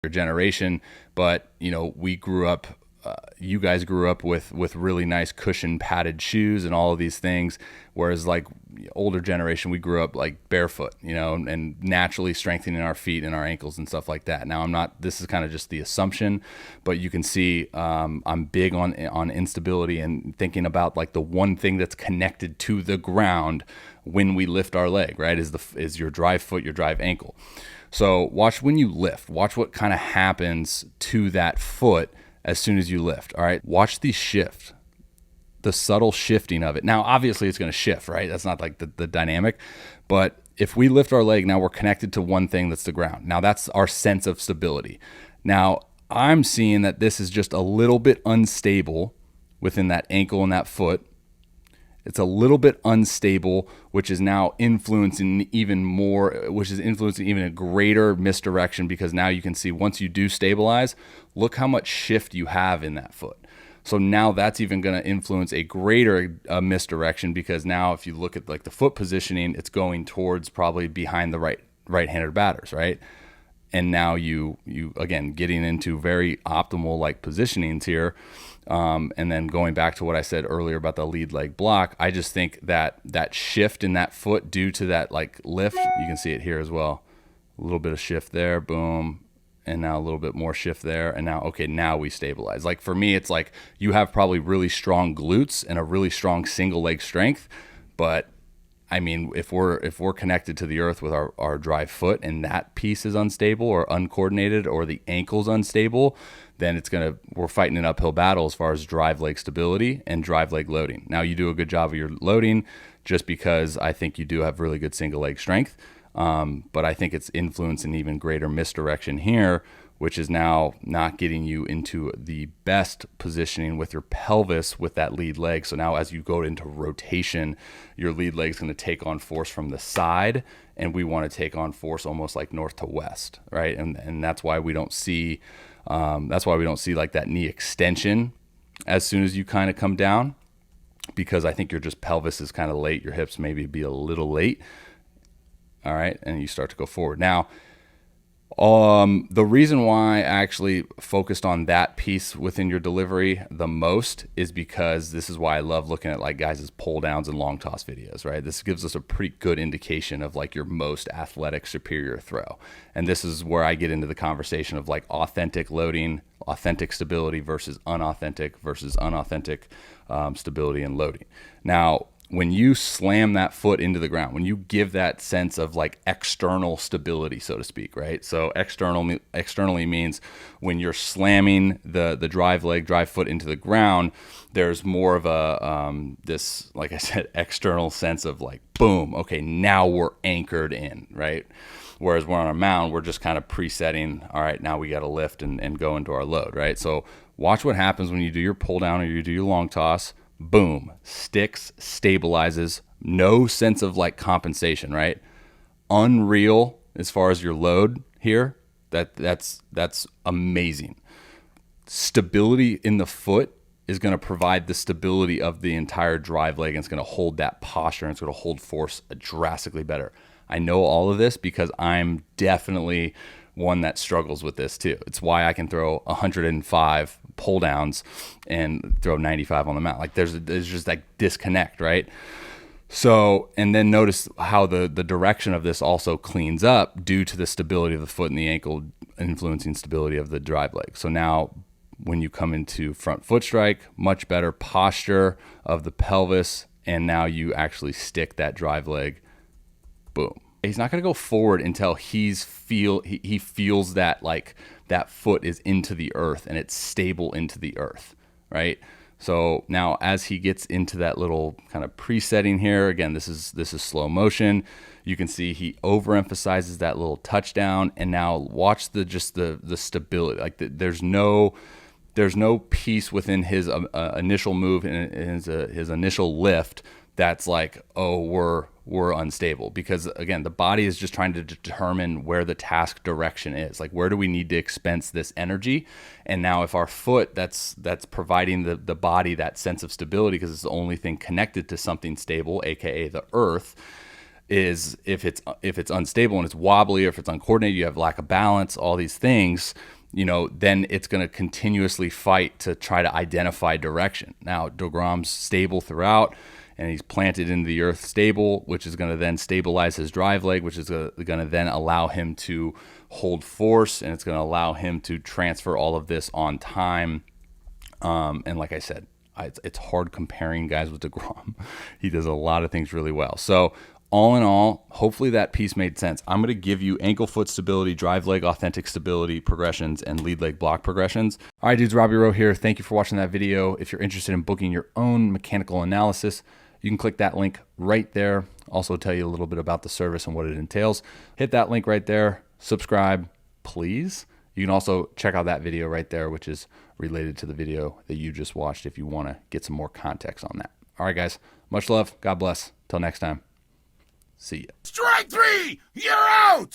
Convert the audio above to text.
generation, but we grew up, you guys grew up with really nice cushion padded shoes and all of these things, whereas like older generation, we grew up like barefoot, and naturally strengthening our feet and our ankles and stuff like that. Now this is kind of just the assumption, but you can see I'm big on instability and thinking about like the one thing that's connected to the ground when we lift our leg, right, is your drive foot, your drive ankle. So watch when you lift, watch what kind of happens to that foot as soon as you lift. All right, watch the shift, the subtle shifting of it. Now, obviously it's going to shift, right? That's not like the dynamic, but if we lift our leg, now we're connected to one thing, that's the ground. Now that's our sense of stability. Now I'm seeing that this is just a little bit unstable within that ankle and that foot. It's a little bit unstable, which is now influencing even a greater misdirection, because now you can see once you do stabilize, look how much shift you have in that foot. So now that's even going to influence a greater misdirection, because now if you look at like the foot positioning, it's going towards probably behind the right-handed batters, right? And now you again getting into very optimal like positionings here. And then going back to what I said earlier about the lead leg block, I just think that shift in that foot due to that like lift, you can see it here as well. A little bit of shift there, boom. And now a little bit more shift there. And now we stabilize. Like for me, it's like you have probably really strong glutes and a really strong single leg strength. But I mean, if we're connected to the earth with our drive foot and that piece is unstable or uncoordinated, or the ankle's unstable, then we're fighting an uphill battle as far as drive leg stability and drive leg loading. Now you do a good job of your loading, just because I think you do have really good single leg strength. But I think it's influencing even greater misdirection here, which is now not getting you into the best positioning with your pelvis with that lead leg. So now as you go into rotation, your lead leg is going to take on force from the side, and we want to take on force almost like north to west, right? And that's why we don't see like that knee extension as soon as you kind of come down, because I think your just pelvis is kind of late, your hips maybe be a little late. All right, and you start to go forward. Now, the reason why I actually focused on that piece within your delivery the most is because this is why I love looking at like guys' pull downs and long toss videos, right? This gives us a pretty good indication of like your most athletic superior throw. And this is where I get into the conversation of like authentic loading, authentic stability versus unauthentic stability and loading. Now, when you slam that foot into the ground, when you give that sense of like external stability, so to speak, right? So externally means when you're slamming the drive foot into the ground, there's more of a, this, like I said, external sense of like, boom, okay, now we're anchored in, right? Whereas when on a mound, we're just kind of presetting, all right, now we got to lift and go into our load, right? So watch what happens when you do your pull down or you do your long toss. Boom, sticks, stabilizes, no sense of like compensation, right? Unreal as far as your load here. That's amazing. Stability in the foot is going to provide the stability of the entire drive leg, and it's going to hold that posture, and it's going to hold force drastically better. I know all of this because I'm definitely one that struggles with this too. It's why I can throw 105 pull downs and throw 95 on the mat. Like there's just like disconnect, right? So, and then notice how the direction of this also cleans up due to the stability of the foot and the ankle influencing stability of the drive leg. So now when you come into front foot strike, much better posture of the pelvis, and now you actually stick that drive leg, boom. He's not going to go forward until he feels that like that foot is into the earth and it's stable into the earth, right? So now as he gets into that little kind of presetting here, again, this is slow motion. You can see he overemphasizes that little touchdown, and now watch the stability. Like there's no piece within his initial move and his initial lift that's like, oh, we're unstable, because again, the body is just trying to determine where the task direction is. Like, where do we need to expense this energy? And now if our foot that's providing the body that sense of stability, because it's the only thing connected to something stable, aka the earth, is if it's unstable and it's wobbly, or if it's uncoordinated, you have lack of balance, all these things, then it's going to continuously fight to try to identify direction. Now, deGrom's stable throughout, and he's planted into the earth stable, which is going to then stabilize his drive leg, which is going to then allow him to hold force, and it's going to allow him to transfer all of this on time. And like I said, it's hard comparing guys with deGrom. He does a lot of things really well. So all in all, hopefully that piece made sense. I'm going to give you ankle foot stability, drive leg authentic stability progressions, and lead leg block progressions. All right, dudes, Robby Rowe here. Thank you for watching that video. If you're interested in booking your own mechanical analysis, you can click that link right there. Also tell you a little bit about the service and what it entails. Hit that link right there. Subscribe, please. You can also check out that video right there, which is related to the video that you just watched if you want to get some more context on that. All right, guys. Much love. God bless. Till next time. See ya. Strike three! You're out!